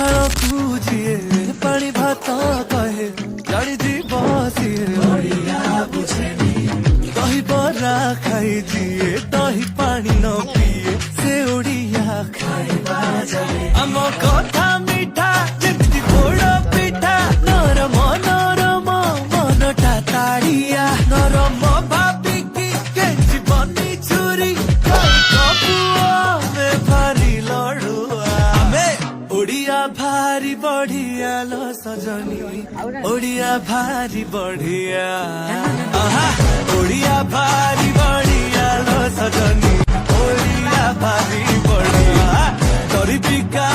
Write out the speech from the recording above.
पखाड़ू जिए पानी भात कहे जानी जीव सीए ओडिया बुझेनी दही बरा खाई जिए दही पानी न पिए से ओडिया खाइबा जाने आम कथा मिठा जेमती पोड़ पिठा नरम नरम मनटा ताड़िया नरम भाबिकी केंची बनी छुरी भारी लड़ुआ ओडिया भारी बढ़िया लो सजनी ओडिया भारी बढ़िया ओडिया भारी बढ़िया लो सजनी ओडिया भारी बढ़िया तोरी बिका